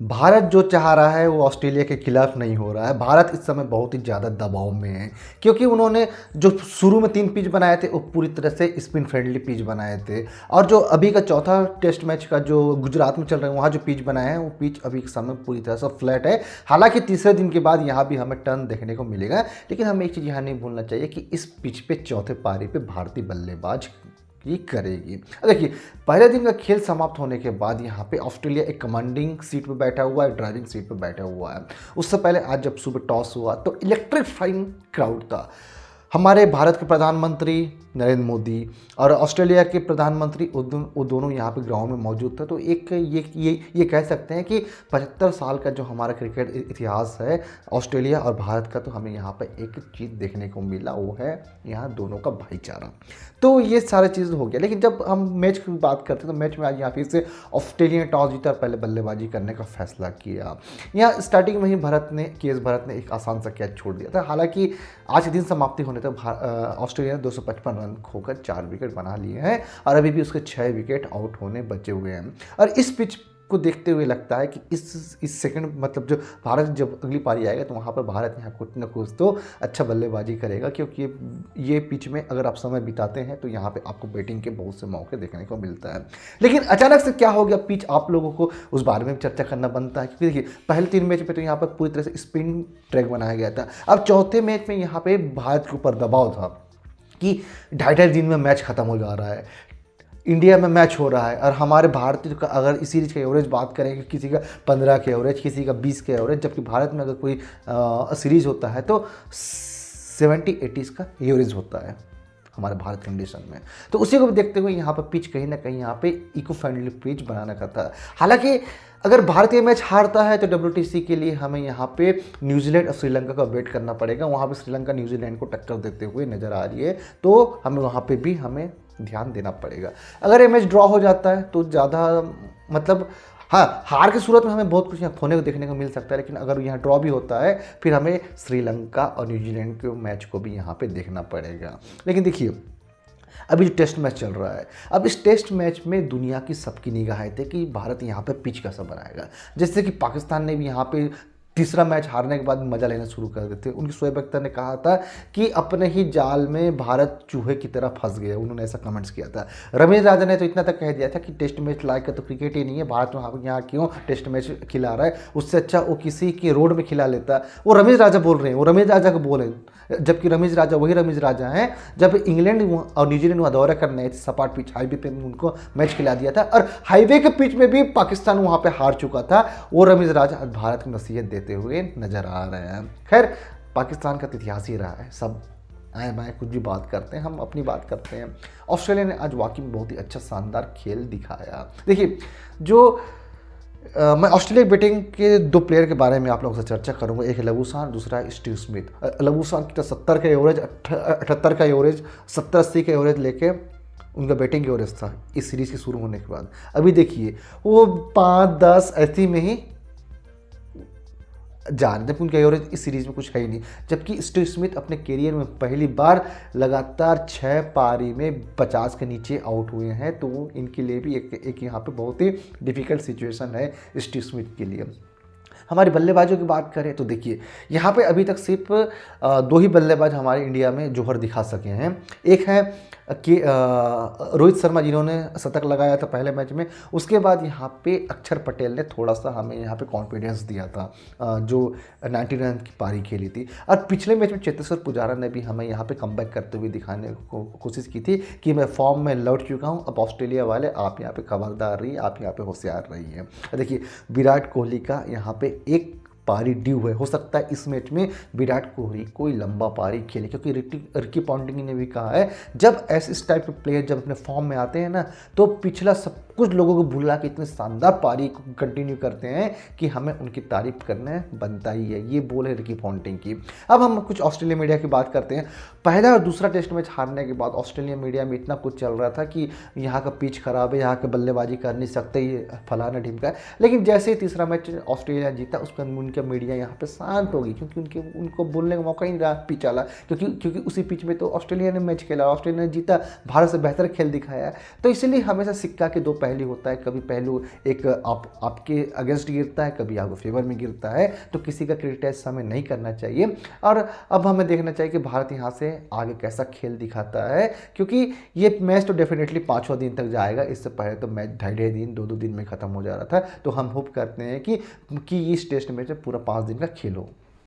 भारत जो चाह रहा है वो ऑस्ट्रेलिया के खिलाफ नहीं हो रहा है। भारत इस समय बहुत ही ज़्यादा दबाव में है, क्योंकि उन्होंने जो शुरू में 3 पिच बनाए थे वो पूरी तरह से स्पिन फ्रेंडली पिच बनाए थे, और जो अभी का चौथा टेस्ट मैच का जो गुजरात में चल रहा है वहाँ जो पिच बनाए हैं वो पिच अभी के समय पूरी तरह से फ्लैट है। हालांकि तीसरे दिन के बाद यहाँ भी हमें टर्न देखने को मिलेगा, लेकिन हमें एक चीज़ यहाँ नहीं भूलना चाहिए कि इस पिच पे चौथे पारी पे भारतीय बल्लेबाज ये करेगी। देखिए, पहले दिन का खेल समाप्त होने के बाद यहाँ पे ऑस्ट्रेलिया एक कमांडिंग सीट पे बैठा हुआ है, ड्राइविंग सीट पे बैठा हुआ है। उससे पहले आज जब सुबह टॉस हुआ तो इलेक्ट्रीफाइंग क्राउड था। हमारे भारत के प्रधानमंत्री नरेंद्र मोदी और ऑस्ट्रेलिया के प्रधानमंत्री वो दोनों यहाँ पे ग्राउंड में मौजूद थे। तो एक ये कह सकते हैं कि 75 साल का जो हमारा क्रिकेट इतिहास है ऑस्ट्रेलिया और भारत का, तो हमें यहाँ पे एक चीज़ देखने को मिला, वो है यहाँ दोनों का भाईचारा। तो ये सारे चीज़ हो गया। लेकिन जब हम मैच की बात करते हैं तो मैच में आज यहाँ फिर से ऑस्ट्रेलिया ने टॉस जीता और पहले बल्लेबाजी करने का फैसला किया। यहाँ स्टार्टिंग में ही भरत ने एक आसान सा कैच छोड़ दिया था। हालांकि आज के दिन समाप्ति होने तक ऑस्ट्रेलिया ने 255 रन खोकर 4 विकेट बना लिए हैं और अभी भी उसके 6 विकेट आउट होने बचे हुए हैं। और इस पिच को देखते हुए लगता है कि इस सेकंड मतलब जो भारत जब अगली पारी आएगा तो वहाँ पर भारत यहाँ कुछ न कुछ तो अच्छा बल्लेबाजी करेगा, क्योंकि ये पिच में अगर आप समय बिताते हैं तो यहाँ पे आपको बैटिंग के बहुत से मौके देखने को मिलता है। लेकिन अचानक से क्या हो गया पिच, आप लोगों को उस बारे में चर्चा करना बनता है, क्योंकि देखिए पहले 3 मैच में तो यहाँ पर पूरी तरह से स्पिन ट्रैक बनाया गया था। अब चौथे मैच में यहाँ पे भारत के ऊपर दबाव था कि 2.5 दिन में मैच खत्म हो जा रहा है, इंडिया में मैच हो रहा है, और हमारे भारतीय का अगर इस सीरीज का एवरेज बात करें कि किसी का 15 के एवरेज, किसी का 20 के एवरेज, जबकि भारत में अगर कोई सीरीज होता है तो 70-80 का एवरेज होता है हमारे भारत कंडीशन में। तो उसी को देखते हुए यहाँ पर पिच कहीं ना कहीं यहाँ पे इको फ्रेंडली पिच बनाना का था। हालांकि अगर भारतीय मैच हारता है तो WTC के लिए हमें यहाँ पे न्यूजीलैंड और श्रीलंका का वेट करना पड़ेगा। वहाँ पे श्रीलंका न्यूजीलैंड को टक्कर देते हुए नज़र आ रही है, तो हमें वहाँ पे भी हमें ध्यान देना पड़ेगा। अगर ये मैच ड्रॉ हो जाता है तो ज़्यादा मतलब हाँ, हार की सूरत में हमें बहुत कुछ यहाँ खोने को देखने को मिल सकता है, लेकिन अगर यहाँ ड्रॉ भी होता है फिर हमें श्रीलंका और न्यूजीलैंड के मैच को भी यहाँ पे देखना पड़ेगा। लेकिन देखिए, अभी जो टेस्ट मैच चल रहा है, अब इस टेस्ट मैच में दुनिया की सबकी निगाहें थे कि भारत यहाँ पे पिच कैसा बनाएगा। जैसे कि पाकिस्तान ने भी यहाँ पे तीसरा मैच हारने के बाद मजा लेना शुरू कर देते। उनकी शोएब अख्तर ने कहा था कि अपने ही जाल में भारत चूहे की तरह फंस गया, उन्होंने ऐसा कमेंट्स किया था। रमेश राजा ने तो इतना तक कह दिया था कि टेस्ट मैच लायक का तो क्रिकेट ही नहीं है, भारत में यहाँ क्यों टेस्ट मैच खिला रहा है, उससे अच्छा वो किसी के रोड में खिला लेता। वो रमेश राजा बोल रहे हैं, वो रमेश राजा को बोले, जबकि रमेश राजा वही रमेश राजा हैं जब इंग्लैंड और न्यूजीलैंड वहाँ दौरा करने आए थे, सपाट पिच हाईवे पे उनको मैच खिला दिया था, और हाईवे के पिच में भी पाकिस्तान वहाँ पे हार चुका था। वो रमेश राजा आज भारत को नसीहत देते हुए नजर आ रहे हैं। खैर, पाकिस्तान का इतिहास ही रहा है, सब आए बाएँ कुछ भी बात करते हैं, हम अपनी बात करते हैं। ऑस्ट्रेलिया ने आज वाकई में बहुत ही अच्छा शानदार खेल दिखाया। देखिए, जो मैं ऑस्ट्रेलिया बैटिंग के 2 प्लेयर के बारे में आप लोगों से चर्चा करूंगा। एक है लबूशान, दूसरा है स्टीव स्मिथ। लबूशान की तो 70 का एवरेज, 78 का एवरेज, 70-80 का एवरेज लेके उनका बैटिंग एवरेज था इस सीरीज़ के शुरू होने के बाद। अभी देखिए वो 5-10 ऐसी में ही जान, जबकि उनका एवरेज इस सीरीज़ में कुछ है ही नहीं। जबकि स्टीव स्मिथ अपने करियर में पहली बार लगातार 6 पारी में 50 के नीचे आउट हुए हैं, तो इनके लिए भी एक यहाँ पे बहुत ही डिफ़िकल्ट सिचुएशन है स्टीव स्मिथ के लिए। हमारे बल्लेबाजों की बात करें तो देखिए, यहाँ पे अभी तक सिर्फ 2 ही बल्लेबाज हमारे इंडिया में जोहर दिखा सके हैं। एक है कि रोहित शर्मा, जिन्होंने शतक लगाया था पहले मैच में। उसके बाद यहाँ पे अक्षर पटेल ने थोड़ा सा हमें यहाँ पे कॉन्फिडेंस दिया था, जो 90 रन की पारी खेली थी। और पिछले मैच में चेतेश्वर पुजारा ने भी हमें यहाँ पे कमबैक करते हुए दिखाने को कोशिश की थी कि मैं फॉर्म में लौट चुका हूँ, अब ऑस्ट्रेलिया वाले आप यहाँ पे खबरदार रहिए, आप यहाँ पे होशियार रहिए। देखिए, विराट कोहली का यहाँ पे एक पारी ड्यू है, हो सकता है इस मैच में विराट कोहली कोई लंबा पारी खेले, क्योंकि रिकी पॉन्टिंग ने भी कहा है जब ऐसे इस टाइप के प्लेयर जब अपने फॉर्म में आते हैं ना, तो पिछला सब कुछ लोगों को भुला के इतने शानदार पारी को कंटिन्यू करते हैं कि हमें उनकी तारीफ करना बनता ही है। ये बोल है रिकी पॉन्टिंग की। अब हम कुछ ऑस्ट्रेलिया मीडिया की बात करते हैं। पहला और दूसरा टेस्ट मैच हारने के बाद ऑस्ट्रेलिया मीडिया में इतना कुछ चल रहा था कि यहाँ का पिच खराब है, यहाँ के बल्लेबाजी कर नहीं सकते, ये फलाना ढिमका है। लेकिन जैसे ही तीसरा मैच ऑस्ट्रेलिया जीता, उसके उनका मीडिया यहाँ पे शांत होगी, क्योंकि उनको बोलने का मौका ही नहीं रहा पिच वाला, क्योंकि उसी पिच में तो ऑस्ट्रेलिया ने मैच खेला, ऑस्ट्रेलिया ने जीता, भारत से बेहतर खेल दिखाया। तो इसलिए हमेशा सिक्का के 2 पहलू होता है, कभी पहलू एक आपके अगेंस्ट गिरता है, कभी आपके फेवर में गिरता है, तो किसी का क्रिटिसाइज हमें नहीं करना चाहिए। और अब हमें देखना चाहिए कि भारत यहाँ से आगे कैसा खेल दिखाता है, क्योंकि ये मैच तो डेफिनेटली 5वां दिन तक जाएगा। इससे पहले तो मैच ढाई दिन 2-2 दिन में ख़त्म हो जा रहा था। तो हम होप करते हैं कि इस टेस्ट मैच में पूरा 5 दिन का खेल हो।